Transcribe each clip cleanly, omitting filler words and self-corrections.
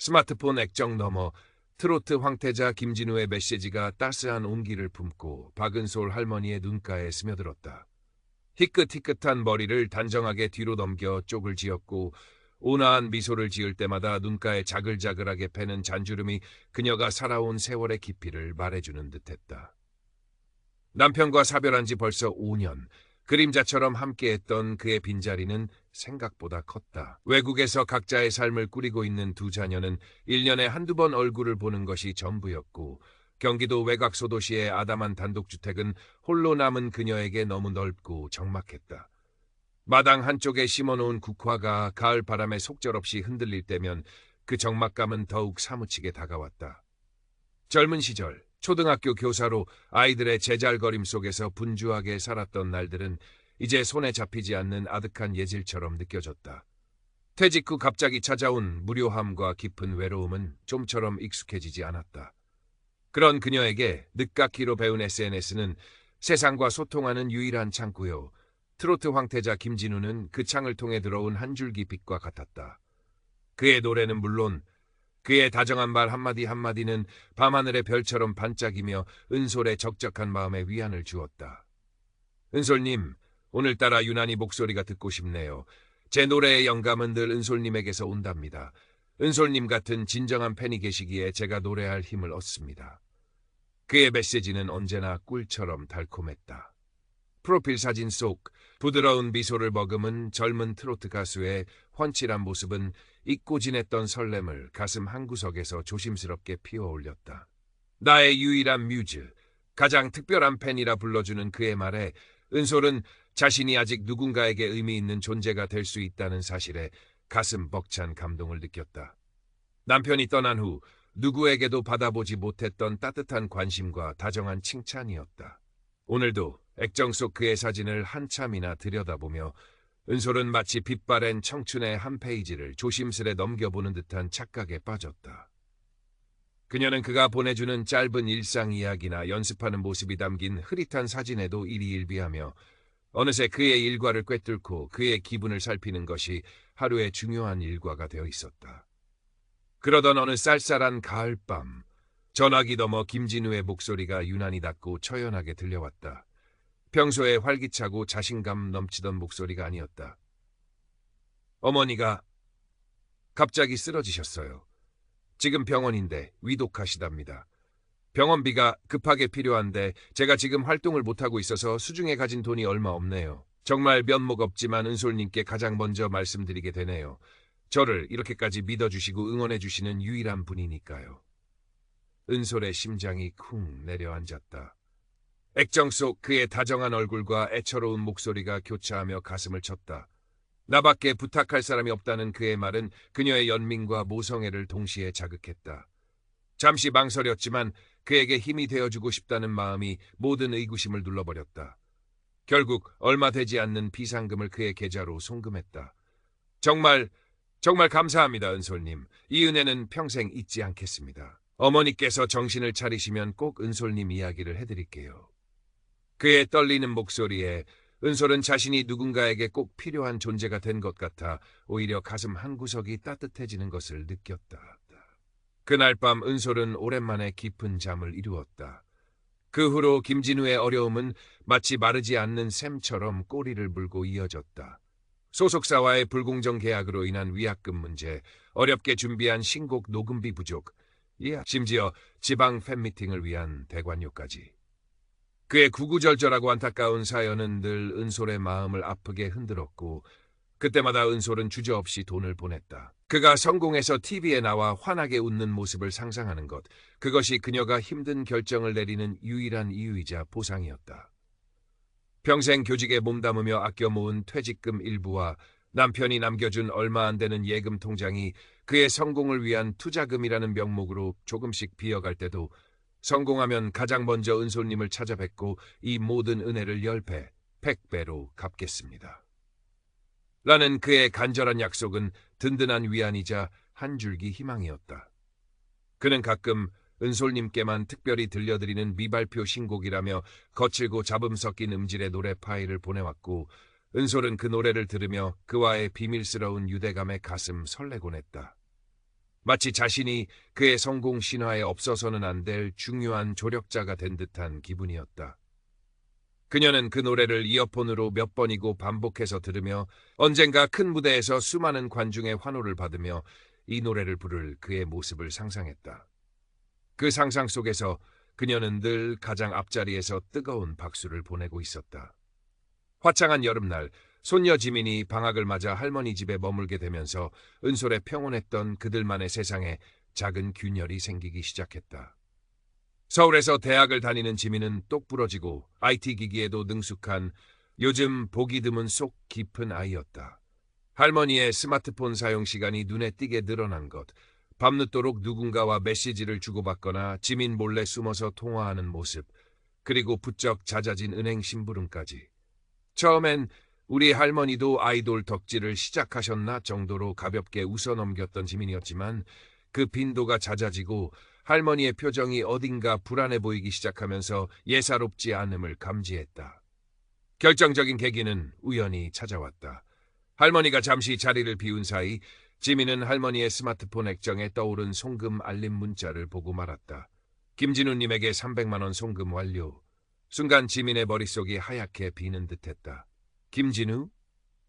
스마트폰 액정 너머 트로트 황태자 김진우의 메시지가 따스한 온기를 품고 박은솔 할머니의 눈가에 스며들었다. 희끗희끗한 머리를 단정하게 뒤로 넘겨 쪽을 지었고 온화한 미소를 지을 때마다 눈가에 자글자글하게 패는 잔주름이 그녀가 살아온 세월의 깊이를 말해주는 듯했다. 남편과 사별한 지 벌써 5년. 그림자처럼 함께했던 그의 빈자리는 생각보다 컸다. 외국에서 각자의 삶을 꾸리고 있는 두 자녀는 1년에 한두 번 얼굴을 보는 것이 전부였고 경기도 외곽 소도시의 아담한 단독주택은 홀로 남은 그녀에게 너무 넓고 적막했다. 마당 한쪽에 심어놓은 국화가 가을 바람에 속절없이 흔들릴 때면 그 적막감은 더욱 사무치게 다가왔다. 젊은 시절 초등학교 교사로 아이들의 제잘거림 속에서 분주하게 살았던 날들은 이제 손에 잡히지 않는 아득한 예질처럼 느껴졌다. 퇴직 후 갑자기 찾아온 무료함과 깊은 외로움은 좀처럼 익숙해지지 않았다. 그런 그녀에게 늦깎이로 배운 SNS는 세상과 소통하는 유일한 창구요. 트로트 황태자 김진우는 그 창을 통해 들어온 한 줄기 빛과 같았다. 그의 노래는 물론 그의 다정한 말 한마디 한마디는 밤하늘의 별처럼 반짝이며 은솔의 적적한 마음에 위안을 주었다. 은솔님, 오늘따라 유난히 목소리가 듣고 싶네요. 제 노래의 영감은 늘 은솔님에게서 온답니다. 은솔님 같은 진정한 팬이 계시기에 제가 노래할 힘을 얻습니다. 그의 메시지는 언제나 꿀처럼 달콤했다. 프로필 사진 속 부드러운 미소를 머금은 젊은 트로트 가수의 훤칠한 모습은 잊고 지냈던 설렘을 가슴 한구석에서 조심스럽게 피어올렸다. 나의 유일한 뮤즈, 가장 특별한 팬이라 불러주는 그의 말에 은솔은 자신이 아직 누군가에게 의미 있는 존재가 될 수 있다는 사실에 가슴 벅찬 감동을 느꼈다. 남편이 떠난 후 누구에게도 받아보지 못했던 따뜻한 관심과 다정한 칭찬이었다. 오늘도 액정 속 그의 사진을 한참이나 들여다보며 은솔은 마치 빛바랜 청춘의 한 페이지를 조심스레 넘겨보는 듯한 착각에 빠졌다. 그녀는 그가 보내주는 짧은 일상 이야기나 연습하는 모습이 담긴 흐릿한 사진에도 일희일비하며 어느새 그의 일과를 꿰뚫고 그의 기분을 살피는 것이 하루의 중요한 일과가 되어 있었다. 그러던 어느 쌀쌀한 가을밤, 전화기 너머 김진우의 목소리가 유난히 낮고 처연하게 들려왔다. 평소에 활기차고 자신감 넘치던 목소리가 아니었다. 어머니가 갑자기 쓰러지셨어요. 지금 병원인데 위독하시답니다. 병원비가 급하게 필요한데 제가 지금 활동을 못하고 있어서 수중에 가진 돈이 얼마 없네요. 정말 면목 없지만 은솔님께 가장 먼저 말씀드리게 되네요. 저를 이렇게까지 믿어주시고 응원해주시는 유일한 분이니까요. 은솔의 심장이 쿵 내려앉았다. 액정 속 그의 다정한 얼굴과 애처로운 목소리가 교차하며 가슴을 쳤다. 나밖에 부탁할 사람이 없다는 그의 말은 그녀의 연민과 모성애를 동시에 자극했다. 잠시 망설였지만 그에게 힘이 되어주고 싶다는 마음이 모든 의구심을 눌러버렸다. 결국 얼마 되지 않는 비상금을 그의 계좌로 송금했다. 정말 감사합니다, 은솔님. 이 은혜는 평생 잊지 않겠습니다. 어머니께서 정신을 차리시면 꼭 은솔님 이야기를 해드릴게요. 그의 떨리는 목소리에 은솔은 자신이 누군가에게 꼭 필요한 존재가 된 것 같아 오히려 가슴 한구석이 따뜻해지는 것을 느꼈다. 그날 밤 은솔은 오랜만에 깊은 잠을 이루었다. 그 후로 김진우의 어려움은 마치 마르지 않는 샘처럼 꼬리를 물고 이어졌다. 소속사와의 불공정 계약으로 인한 위약금 문제, 어렵게 준비한 신곡 녹음비 부족, 심지어 지방 팬미팅을 위한 대관료까지. 그의 구구절절하고 안타까운 사연은 늘 은솔의 마음을 아프게 흔들었고 그때마다 은솔은 주저없이 돈을 보냈다. 그가 성공해서 TV에 나와 환하게 웃는 모습을 상상하는 것, 그것이 그녀가 힘든 결정을 내리는 유일한 이유이자 보상이었다. 평생 교직에 몸담으며 아껴 모은 퇴직금 일부와 남편이 남겨준 얼마 안 되는 예금 통장이 그의 성공을 위한 투자금이라는 명목으로 조금씩 비어갈 때도 성공하면 가장 먼저 은솔님을 찾아뵙고 이 모든 은혜를 10배, 100배로 갚겠습니다. 라는 그의 간절한 약속은 든든한 위안이자 한 줄기 희망이었다. 그는 가끔 은솔님께만 특별히 들려드리는 미발표 신곡이라며 거칠고 잡음 섞인 음질의 노래 파일을 보내왔고 은솔은 그 노래를 들으며 그와의 비밀스러운 유대감에 가슴 설레곤 했다. 마치 자신이 그의 성공 신화에 없어서는 안 될 중요한 조력자가 된 듯한 기분이었다. 그녀는 그 노래를 이어폰으로 몇 번이고 반복해서 들으며 언젠가 큰 무대에서 수많은 관중의 환호를 받으며 이 노래를 부를 그의 모습을 상상했다. 그 상상 속에서 그녀는 늘 가장 앞자리에서 뜨거운 박수를 보내고 있었다. 화창한 여름날, 손녀 지민이 방학을 맞아 할머니 집에 머물게 되면서 은솔의 평온했던 그들만의 세상에 작은 균열이 생기기 시작했다. 서울에서 대학을 다니는 지민은 똑부러지고 IT 기기에도 능숙한 요즘 보기 드문 속 깊은 아이였다. 할머니의 스마트폰 사용 시간이 눈에 띄게 늘어난 것, 밤늦도록 누군가와 메시지를 주고받거나 지민 몰래 숨어서 통화하는 모습, 그리고 부쩍 잦아진 은행 심부름까지. 처음엔 우리 할머니도 아이돌 덕질을 시작하셨나 정도로 가볍게 웃어 넘겼던 지민이었지만 그 빈도가 잦아지고 할머니의 표정이 어딘가 불안해 보이기 시작하면서 예사롭지 않음을 감지했다. 결정적인 계기는 우연히 찾아왔다. 할머니가 잠시 자리를 비운 사이 지민은 할머니의 스마트폰 액정에 떠오른 송금 알림 문자를 보고 말았다. 김진우님에게 300만 원 송금 완료. 순간 지민의 머릿속이 하얗게 비는 듯했다. 김진우?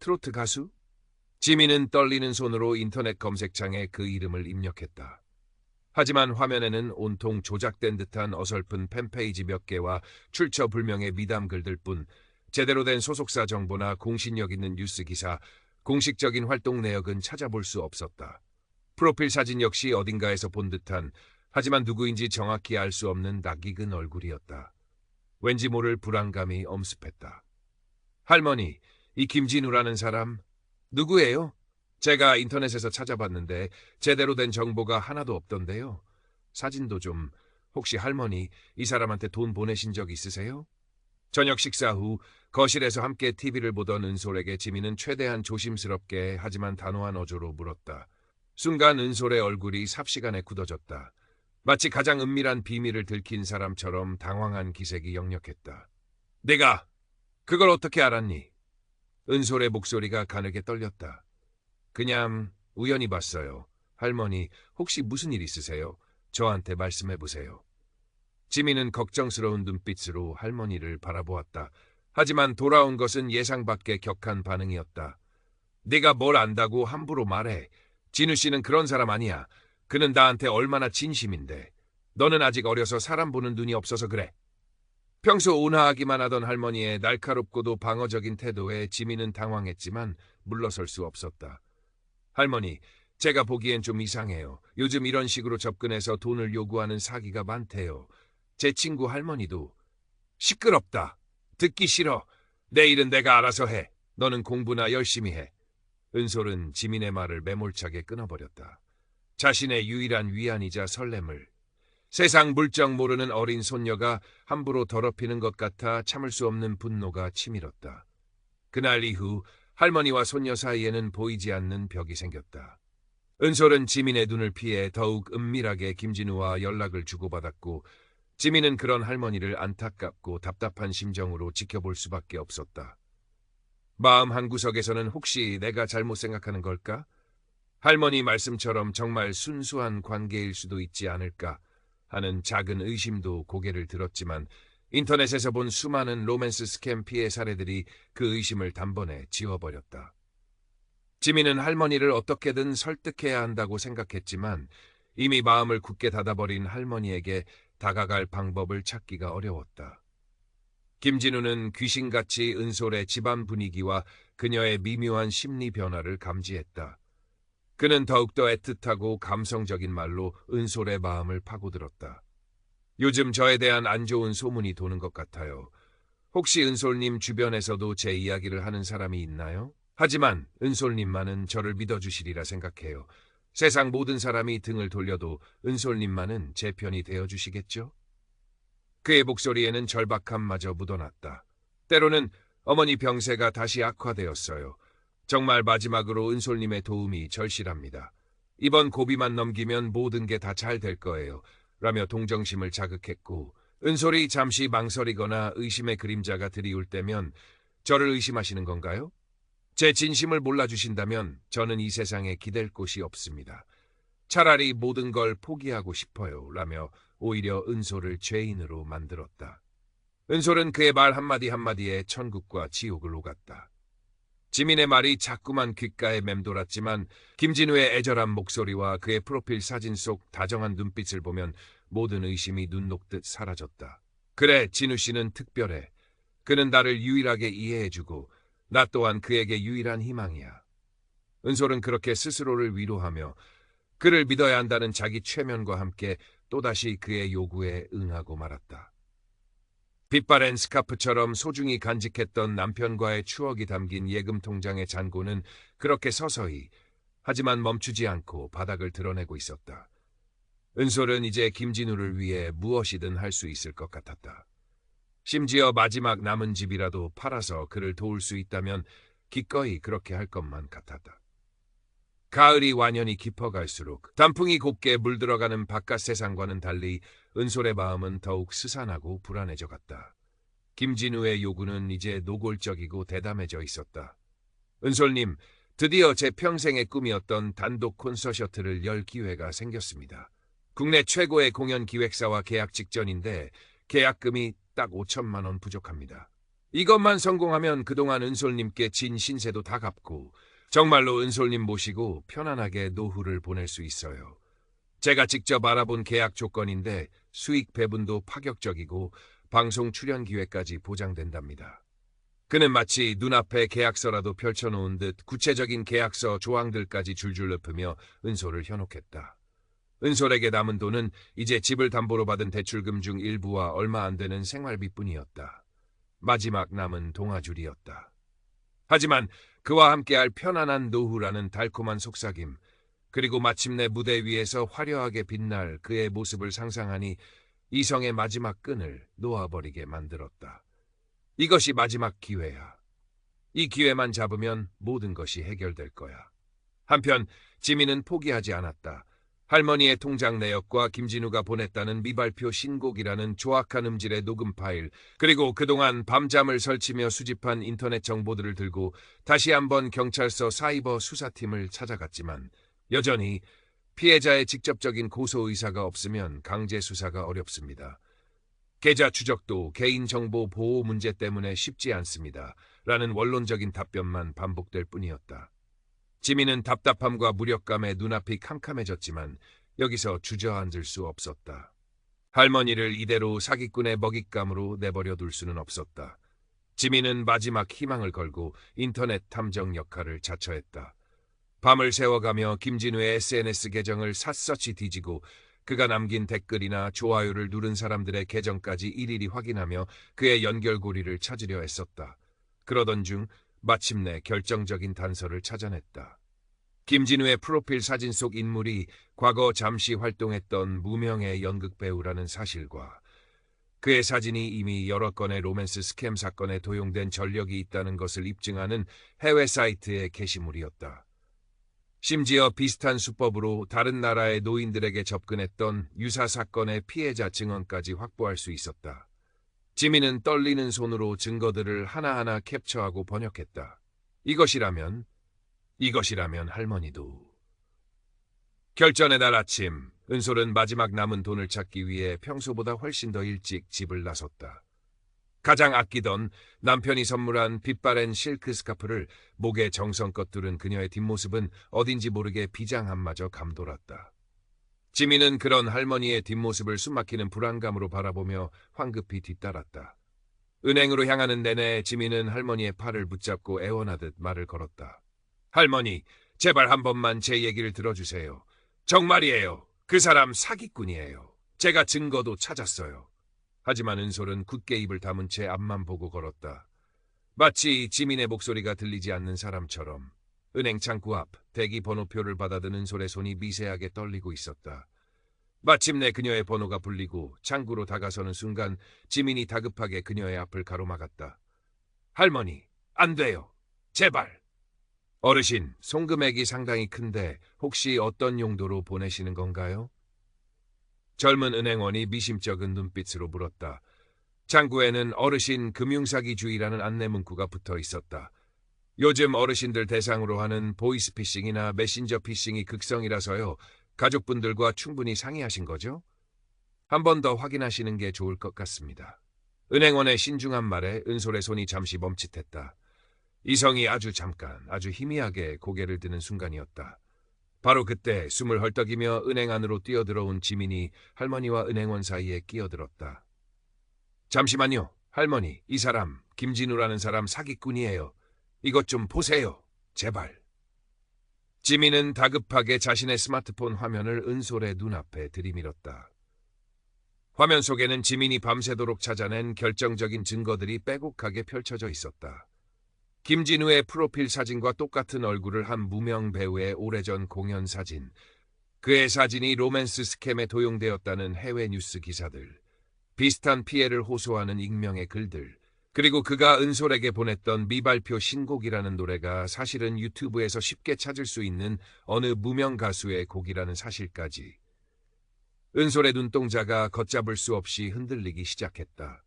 트로트 가수? 지민은 떨리는 손으로 인터넷 검색창에 그 이름을 입력했다. 하지만 화면에는 온통 조작된 듯한 어설픈 팬페이지 몇 개와 출처 불명의 미담 글들 뿐 제대로 된 소속사 정보나 공신력 있는 뉴스 기사, 공식적인 활동 내역은 찾아볼 수 없었다. 프로필 사진 역시 어딘가에서 본 듯한 하지만 누구인지 정확히 알 수 없는 낯익은 얼굴이었다. 왠지 모를 불안감이 엄습했다. 할머니, 이 김진우라는 사람 누구예요? 제가 인터넷에서 찾아봤는데 제대로 된 정보가 하나도 없던데요. 사진도 좀, 혹시 할머니 이 사람한테 돈 보내신 적 있으세요? 저녁 식사 후 거실에서 함께 TV를 보던 은솔에게 지민은 최대한 조심스럽게 하지만 단호한 어조로 물었다. 순간 은솔의 얼굴이 삽시간에 굳어졌다. 마치 가장 은밀한 비밀을 들킨 사람처럼 당황한 기색이 역력했다. 내가 그걸 어떻게 알았니? 은솔의 목소리가 가늘게 떨렸다. 그냥 우연히 봤어요. 할머니, 혹시 무슨 일 있으세요? 저한테 말씀해 보세요. 지민은 걱정스러운 눈빛으로 할머니를 바라보았다. 하지만 돌아온 것은 예상 밖의 격한 반응이었다. 네가 뭘 안다고 함부로 말해. 진우 씨는 그런 사람 아니야. 그는 나한테 얼마나 진심인데. 너는 아직 어려서 사람 보는 눈이 없어서 그래. 평소 온화하기만 하던 할머니의 날카롭고도 방어적인 태도에 지민은 당황했지만 물러설 수 없었다. 할머니, 제가 보기엔 좀 이상해요. 요즘 이런 식으로 접근해서 돈을 요구하는 사기가 많대요. 제 친구 할머니도. 시끄럽다. 듣기 싫어. 내 일은 내가 알아서 해. 너는 공부나 열심히 해. 은솔은 지민의 말을 매몰차게 끊어버렸다. 자신의 유일한 위안이자 설렘을. 세상 물정 모르는 어린 손녀가 함부로 더럽히는 것 같아 참을 수 없는 분노가 치밀었다. 그날 이후 할머니와 손녀 사이에는 보이지 않는 벽이 생겼다. 은솔은 지민의 눈을 피해 더욱 은밀하게 김진우와 연락을 주고받았고 지민은 그런 할머니를 안타깝고 답답한 심정으로 지켜볼 수밖에 없었다. 마음 한구석에서는 혹시 내가 잘못 생각하는 걸까? 할머니 말씀처럼 정말 순수한 관계일 수도 있지 않을까 하는 작은 의심도 고개를 들었지만 인터넷에서 본 수많은 로맨스 스캠 피해 사례들이 그 의심을 단번에 지워버렸다. 지민은 할머니를 어떻게든 설득해야 한다고 생각했지만 이미 마음을 굳게 닫아버린 할머니에게 다가갈 방법을 찾기가 어려웠다. 김진우는 귀신같이 은솔의 집안 분위기와 그녀의 미묘한 심리 변화를 감지했다. 그는 더욱더 애틋하고 감성적인 말로 은솔의 마음을 파고들었다. 요즘 저에 대한 안 좋은 소문이 도는 것 같아요. 혹시 은솔님 주변에서도 제 이야기를 하는 사람이 있나요? 하지만 은솔님만은 저를 믿어주시리라 생각해요. 세상 모든 사람이 등을 돌려도 은솔님만은 제 편이 되어주시겠죠? 그의 목소리에는 절박함마저 묻어났다. 때로는 어머니 병세가 다시 악화되었어요. 정말 마지막으로 은솔님의 도움이 절실합니다. 이번 고비만 넘기면 모든 게 다 잘 될 거예요. 라며 동정심을 자극했고 은솔이 잠시 망설이거나 의심의 그림자가 드리울 때면 저를 의심하시는 건가요? 제 진심을 몰라주신다면 저는 이 세상에 기댈 곳이 없습니다. 차라리 모든 걸 포기하고 싶어요. 라며 오히려 은솔을 죄인으로 만들었다. 은솔은 그의 말 한마디 한마디에 천국과 지옥을 오갔다. 지민의 말이 자꾸만 귓가에 맴돌았지만 김진우의 애절한 목소리와 그의 프로필 사진 속 다정한 눈빛을 보면 모든 의심이 눈 녹듯 사라졌다. 그래, 진우 씨는 특별해. 그는 나를 유일하게 이해해주고 나 또한 그에게 유일한 희망이야. 은솔은 그렇게 스스로를 위로하며 그를 믿어야 한다는 자기 최면과 함께 또다시 그의 요구에 응하고 말았다. 빛바랜 스카프처럼 소중히 간직했던 남편과의 추억이 담긴 예금 통장의 잔고는 그렇게 서서히 하지만 멈추지 않고 바닥을 드러내고 있었다. 은솔은 이제 김진우를 위해 무엇이든 할 수 있을 것 같았다. 심지어 마지막 남은 집이라도 팔아서 그를 도울 수 있다면 기꺼이 그렇게 할 것만 같았다. 가을이 완연히 깊어갈수록 단풍이 곱게 물들어가는 바깥 세상과는 달리 은솔의 마음은 더욱 스산하고 불안해져 갔다. 김진우의 요구는 이제 노골적이고 대담해져 있었다. 은솔님, 드디어 제 평생의 꿈이었던 단독 콘서트를 열 기회가 생겼습니다. 국내 최고의 공연 기획사와 계약 직전인데 계약금이 딱 5천만 원 부족합니다. 이것만 성공하면 그동안 은솔님께 진 신세도 다 갚고 정말로 은솔님 모시고 편안하게 노후를 보낼 수 있어요. 제가 직접 알아본 계약 조건인데 수익 배분도 파격적이고 방송 출연 기회까지 보장된답니다. 그는 마치 눈앞에 계약서라도 펼쳐놓은 듯 구체적인 계약서 조항들까지 줄줄 읊으며 은솔을 현혹했다. 은솔에게 남은 돈은 이제 집을 담보로 받은 대출금 중 일부와 얼마 안 되는 생활비뿐이었다. 마지막 남은 동아줄이었다. 하지만 그와 함께할 편안한 노후라는 달콤한 속삭임, 그리고 마침내 무대 위에서 화려하게 빛날 그의 모습을 상상하니 이성의 마지막 끈을 놓아버리게 만들었다. 이것이 마지막 기회야. 이 기회만 잡으면 모든 것이 해결될 거야. 한편 지민은 포기하지 않았다. 할머니의 통장 내역과 김진우가 보냈다는 미발표 신곡이라는 조악한 음질의 녹음 파일, 그리고 그동안 밤잠을 설치며 수집한 인터넷 정보들을 들고 다시 한번 경찰서 사이버 수사팀을 찾아갔지만 여전히 피해자의 직접적인 고소 의사가 없으면 강제 수사가 어렵습니다. 계좌 추적도 개인정보 보호 문제 때문에 쉽지 않습니다. 라는 원론적인 답변만 반복될 뿐이었다. 지민은 답답함과 무력감에 눈앞이 캄캄해졌지만 여기서 주저앉을 수 없었다. 할머니를 이대로 사기꾼의 먹잇감으로 내버려 둘 수는 없었다. 지민은 마지막 희망을 걸고 인터넷 탐정 역할을 자처했다. 밤을 새워가며 김진우의 SNS 계정을 샅샅이 뒤지고 그가 남긴 댓글이나 좋아요를 누른 사람들의 계정까지 일일이 확인하며 그의 연결고리를 찾으려 애썼다. 그러던 중 마침내 결정적인 단서를 찾아냈다. 김진우의 프로필 사진 속 인물이 과거 잠시 활동했던 무명의 연극배우라는 사실과 그의 사진이 이미 여러 건의 로맨스 스캠 사건에 도용된 전력이 있다는 것을 입증하는 해외 사이트의 게시물이었다. 심지어 비슷한 수법으로 다른 나라의 노인들에게 접근했던 유사 사건의 피해자 증언까지 확보할 수 있었다. 지민은 떨리는 손으로 증거들을 하나하나 캡처하고 번역했다. 이것이라면 할머니도. 결전의 날 아침, 은솔은 마지막 남은 돈을 찾기 위해 평소보다 훨씬 더 일찍 집을 나섰다. 가장 아끼던 남편이 선물한 빛바랜 실크 스카프를 목에 정성껏 두른 그녀의 뒷모습은 어딘지 모르게 비장함마저 감돌았다. 지민은 그런 할머니의 뒷모습을 숨막히는 불안감으로 바라보며 황급히 뒤따랐다. 은행으로 향하는 내내 지민은 할머니의 팔을 붙잡고 애원하듯 말을 걸었다. 할머니, 제발 한 번만 제 얘기를 들어주세요. 정말이에요. 그 사람 사기꾼이에요. 제가 증거도 찾았어요. 하지만 은솔은 굳게 입을 다문 채 앞만 보고 걸었다. 마치 지민의 목소리가 들리지 않는 사람처럼. 은행 창구 앞 대기 번호표를 받아든 은솔의 손이 미세하게 떨리고 있었다. 마침내 그녀의 번호가 불리고 창구로 다가서는 순간 지민이 다급하게 그녀의 앞을 가로막았다. 할머니, 안 돼요. 제발. 어르신, 송금액이 상당히 큰데 혹시 어떤 용도로 보내시는 건가요? 젊은 은행원이 미심쩍은 눈빛으로 물었다. 창구에는 어르신 금융사기주의라는 안내 문구가 붙어 있었다. 요즘 어르신들 대상으로 하는 보이스피싱이나 메신저 피싱이 극성이라서요. 가족분들과 충분히 상의하신 거죠? 한 번 더 확인하시는 게 좋을 것 같습니다. 은행원의 신중한 말에 은솔의 손이 잠시 멈칫했다. 이성이 아주 잠깐, 아주 희미하게 고개를 드는 순간이었다. 바로 그때 숨을 헐떡이며 은행 안으로 뛰어들어온 지민이 할머니와 은행원 사이에 끼어들었다. 잠시만요, 할머니. 이 사람, 김진우라는 사람 사기꾼이에요. 이것 좀 보세요. 제발. 지민은 다급하게 자신의 스마트폰 화면을 은솔의 눈앞에 들이밀었다. 화면 속에는 지민이 밤새도록 찾아낸 결정적인 증거들이 빼곡하게 펼쳐져 있었다. 김진우의 프로필 사진과 똑같은 얼굴을 한 무명 배우의 오래전 공연 사진, 그의 사진이 로맨스 스캠에 도용되었다는 해외 뉴스 기사들, 비슷한 피해를 호소하는 익명의 글들, 그리고 그가 은솔에게 보냈던 미발표 신곡이라는 노래가 사실은 유튜브에서 쉽게 찾을 수 있는 어느 무명 가수의 곡이라는 사실까지. 은솔의 눈동자가 걷잡을 수 없이 흔들리기 시작했다.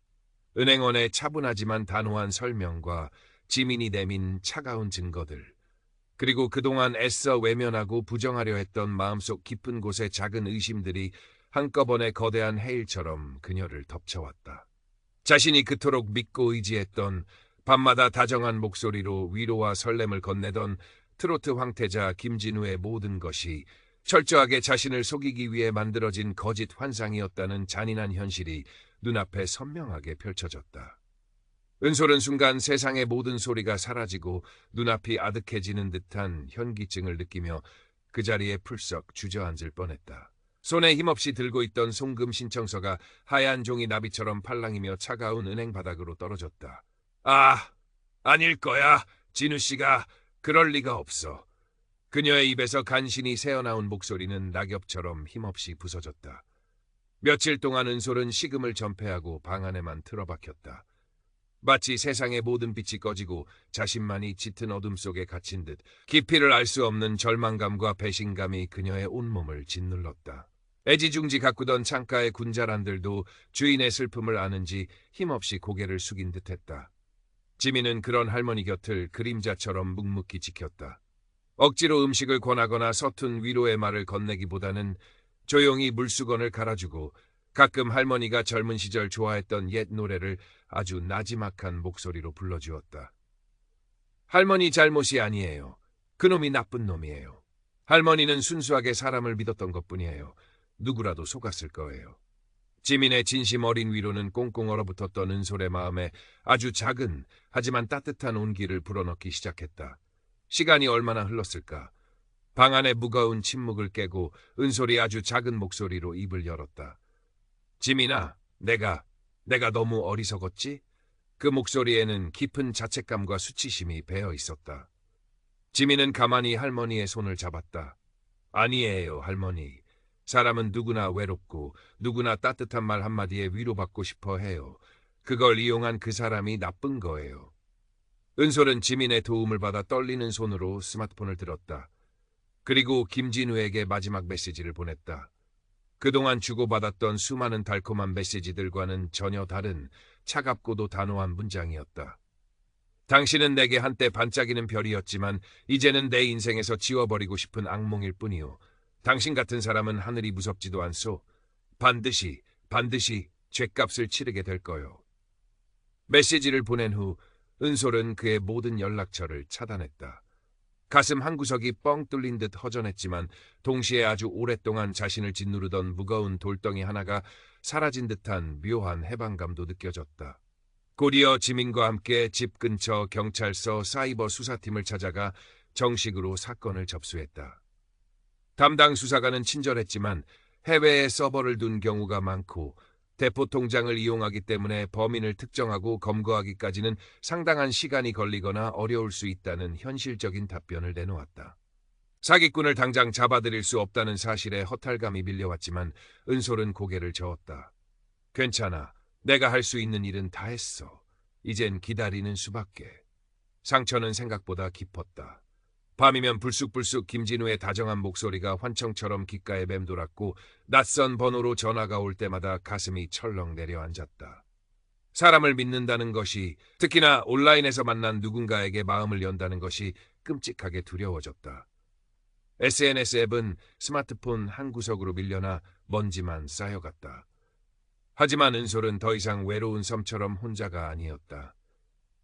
은행원의 차분하지만 단호한 설명과 지민이 내민 차가운 증거들, 그리고 그동안 애써 외면하고 부정하려 했던 마음속 깊은 곳의 작은 의심들이 한꺼번에 거대한 해일처럼 그녀를 덮쳐왔다. 자신이 그토록 믿고 의지했던, 밤마다 다정한 목소리로 위로와 설렘을 건네던 트로트 황태자 김진우의 모든 것이 철저하게 자신을 속이기 위해 만들어진 거짓 환상이었다는 잔인한 현실이 눈앞에 선명하게 펼쳐졌다. 은솔은 순간 세상의 모든 소리가 사라지고 눈앞이 아득해지는 듯한 현기증을 느끼며 그 자리에 풀썩 주저앉을 뻔했다. 손에 힘없이 들고 있던 송금 신청서가 하얀 종이 나비처럼 팔랑이며 차가운 은행 바닥으로 떨어졌다. 아, 아닐 거야. 진우 씨가 그럴 리가 없어. 그녀의 입에서 간신히 새어나온 목소리는 낙엽처럼 힘없이 부서졌다. 며칠 동안 은솔은 식음을 전폐하고 방 안에만 틀어박혔다. 마치 세상의 모든 빛이 꺼지고 자신만이 짙은 어둠 속에 갇힌 듯 깊이를 알 수 없는 절망감과 배신감이 그녀의 온몸을 짓눌렀다. 애지중지 가꾸던 창가의 군자란들도 주인의 슬픔을 아는지 힘없이 고개를 숙인 듯했다. 지민은 그런 할머니 곁을 그림자처럼 묵묵히 지켰다. 억지로 음식을 권하거나 서툰 위로의 말을 건네기보다는 조용히 물수건을 갈아주고 가끔 할머니가 젊은 시절 좋아했던 옛 노래를 아주 나지막한 목소리로 불러주었다. 할머니 잘못이 아니에요. 그놈이 나쁜 놈이에요. 할머니는 순수하게 사람을 믿었던 것뿐이에요. 누구라도 속았을 거예요. 지민의 진심 어린 위로는 꽁꽁 얼어붙었던 은솔의 마음에 아주 작은 하지만 따뜻한 온기를 불어넣기 시작했다. 시간이 얼마나 흘렀을까? 방 안의 무거운 침묵을 깨고 은솔이 아주 작은 목소리로 입을 열었다. 지민아, 내가 너무 어리석었지? 그 목소리에는 깊은 자책감과 수치심이 배어 있었다. 지민은 가만히 할머니의 손을 잡았다. 아니에요, 할머니. 사람은 누구나 외롭고 누구나 따뜻한 말 한마디에 위로받고 싶어 해요. 그걸 이용한 그 사람이 나쁜 거예요. 은솔은 지민의 도움을 받아 떨리는 손으로 스마트폰을 들었다. 그리고 김진우에게 마지막 메시지를 보냈다. 그동안 주고받았던 수많은 달콤한 메시지들과는 전혀 다른 차갑고도 단호한 문장이었다. 당신은 내게 한때 반짝이는 별이었지만 이제는 내 인생에서 지워버리고 싶은 악몽일 뿐이요. 당신 같은 사람은 하늘이 무섭지도 않소. 반드시 죗값을 치르게 될 거요. 메시지를 보낸 후 은솔은 그의 모든 연락처를 차단했다. 가슴 한구석이 뻥 뚫린 듯 허전했지만 동시에 아주 오랫동안 자신을 짓누르던 무거운 돌덩이 하나가 사라진 듯한 묘한 해방감도 느껴졌다. 곧이어 지민과 함께 집 근처 경찰서 사이버 수사팀을 찾아가 정식으로 사건을 접수했다. 담당 수사관은 친절했지만 해외에 서버를 둔 경우가 많고 대포 통장을 이용하기 때문에 범인을 특정하고 검거하기까지는 상당한 시간이 걸리거나 어려울 수 있다는 현실적인 답변을 내놓았다. 사기꾼을 당장 잡아들일 수 없다는 사실에 허탈감이 밀려왔지만 은솔은 고개를 저었다. 괜찮아. 내가 할 수 있는 일은 다 했어. 이젠 기다리는 수밖에. 상처는 생각보다 깊었다. 밤이면 불쑥불쑥 김진우의 다정한 목소리가 환청처럼 귓가에 맴돌았고 낯선 번호로 전화가 올 때마다 가슴이 철렁 내려앉았다. 사람을 믿는다는 것이, 특히나 온라인에서 만난 누군가에게 마음을 연다는 것이 끔찍하게 두려워졌다. SNS 앱은 스마트폰 한 구석으로 밀려나 먼지만 쌓여갔다. 하지만 은솔은 더 이상 외로운 섬처럼 혼자가 아니었다.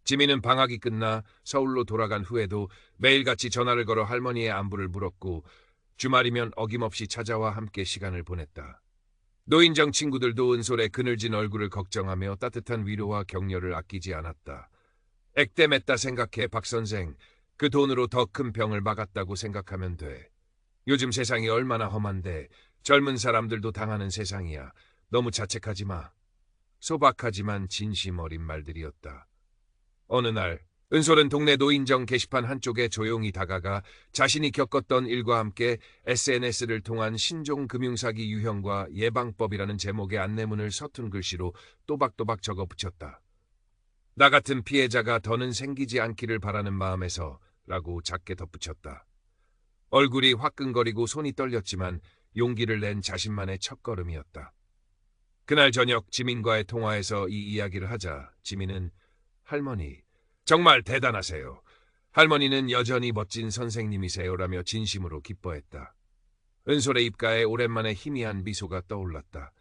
지민은 방학이 끝나 서울로 돌아간 후에도 매일같이 전화를 걸어 할머니의 안부를 물었고 주말이면 어김없이 찾아와 함께 시간을 보냈다. 노인정 친구들도 은솔의 그늘진 얼굴을 걱정하며 따뜻한 위로와 격려를 아끼지 않았다. 액땜했다 생각해 박 선생, 그 돈으로 더 큰 병을 막았다고 생각하면 돼. 요즘 세상이 얼마나 험한데 젊은 사람들도 당하는 세상이야. 너무 자책하지 마. 소박하지만 진심 어린 말들이었다. 어느 날 은솔은 동네 노인정 게시판 한쪽에 조용히 다가가 자신이 겪었던 일과 함께 SNS를 통한 신종금융사기 유형과 예방법이라는 제목의 안내문을 서툰 글씨로 또박또박 적어 붙였다. 나 같은 피해자가 더는 생기지 않기를 바라는 마음에서 라고 작게 덧붙였다. 얼굴이 화끈거리고 손이 떨렸지만 용기를 낸 자신만의 첫걸음이었다. 그날 저녁 지민과의 통화에서 이 이야기를 하자 지민은 할머니, 정말 대단하세요. 할머니는 여전히 멋진 선생님이세요라며 진심으로 기뻐했다. 은솔의 입가에 오랜만에 희미한 미소가 떠올랐다.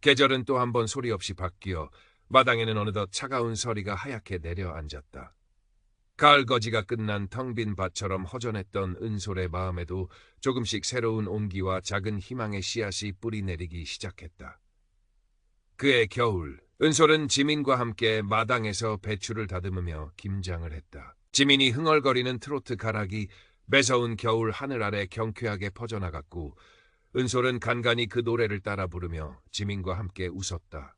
계절은 또 한 번 소리 없이 바뀌어 마당에는 어느덧 차가운 서리가 하얗게 내려앉았다. 가을 거지가 끝난 텅 빈 밭처럼 허전했던 은솔의 마음에도 조금씩 새로운 온기와 작은 희망의 씨앗이 뿌리내리기 시작했다. 그해 겨울, 은솔은 지민과 함께 마당에서 배추를 다듬으며 김장을 했다. 지민이 흥얼거리는 트로트 가락이 매서운 겨울 하늘 아래 경쾌하게 퍼져나갔고 은솔은 간간히 그 노래를 따라 부르며 지민과 함께 웃었다.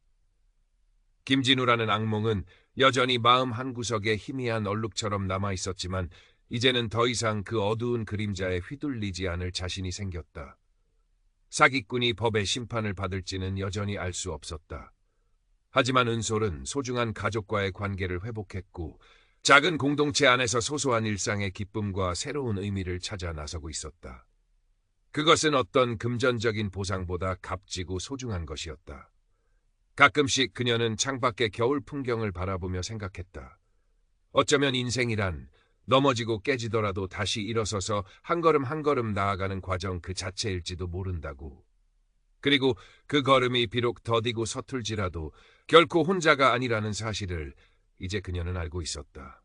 김진우라는 악몽은 여전히 마음 한구석에 희미한 얼룩처럼 남아있었지만 이제는 더 이상 그 어두운 그림자에 휘둘리지 않을 자신이 생겼다. 사기꾼이 법의 심판을 받을지는 여전히 알 수 없었다. 하지만 은솔은 소중한 가족과의 관계를 회복했고 작은 공동체 안에서 소소한 일상의 기쁨과 새로운 의미를 찾아 나서고 있었다. 그것은 어떤 금전적인 보상보다 값지고 소중한 것이었다. 가끔씩 그녀는 창밖의 겨울 풍경을 바라보며 생각했다. 어쩌면 인생이란 넘어지고 깨지더라도 다시 일어서서 한 걸음 한 걸음 나아가는 과정 그 자체일지도 모른다고. 그리고 그 걸음이 비록 더디고 서툴지라도 결코 혼자가 아니라는 사실을 이제 그녀는 알고 있었다.